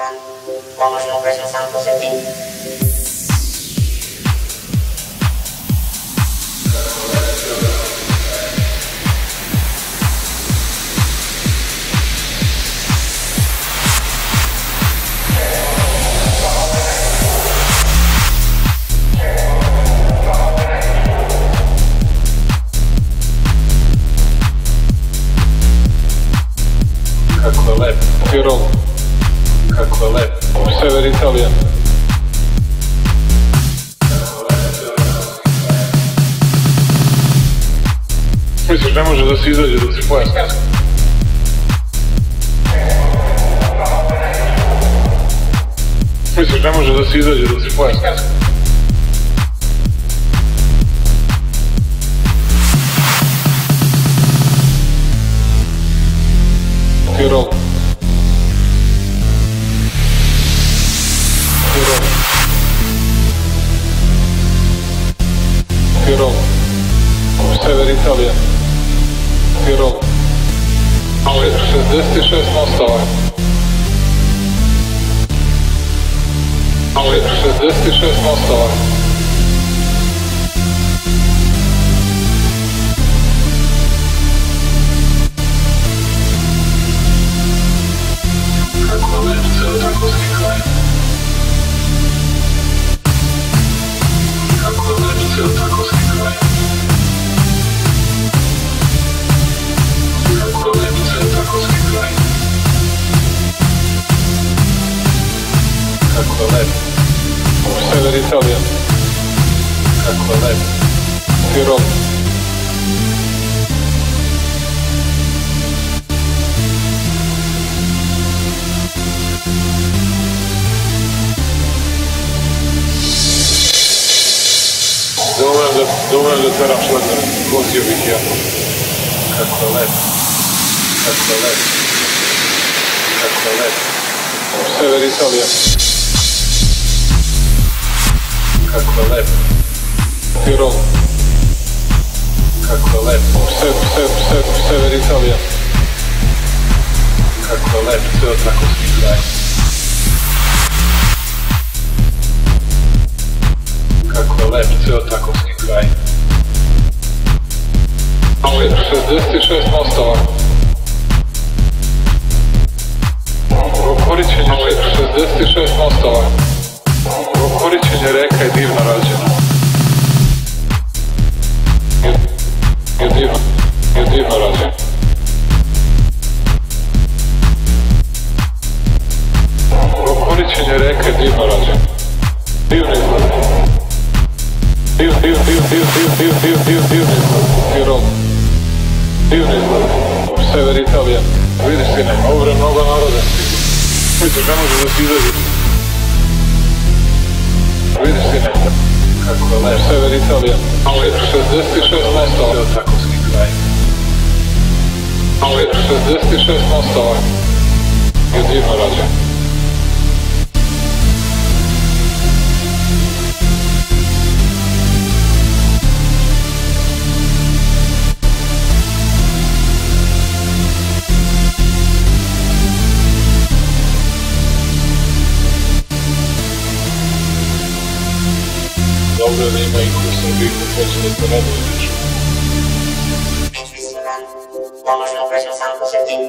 Instagram, vamos no precisar você tem. Kako je lep, Tirol, kako je lep, sever Italije. Misliš, ne može da se izađe dok si pojas? Misliš, ne može da se izađe dok si pojas? Tirol. Tirol. Tirol. Sever Italije. Tirol. 66 mostova. 66 mostova. Kako je lep, sever Italije, kako je lep, Tirol. Da umem da teram šleper, vozio bih ja. Kako je lep, kako je lep, kako je lep, sever Italije. Kako je lep, Tirol, kako je lep, sever Italije, kako je lep, ceo takovski kraj. Kako je lep, ceo takovski kraj. 66 mostova. Korićenje 66 mostova. Korićenje reka je divno rađeno. Je divno rađeno. Korićenje reka je divno rađeno. Divno izgleda. Divno izgleda. Tirol. Divno izgleda. Sever Italije. Vidiš sine, ovo je mnogo naroda. Misliš, ne može da se izađe. Vidiš sine, kako je lep, sever Italije. 66 mostova. Takovski kraj. 66 mostova. Je divno rađen. Dobro da ima i u Srbiji ko hoće da se raduje nešto. Instagram, vamos no precisar você tem.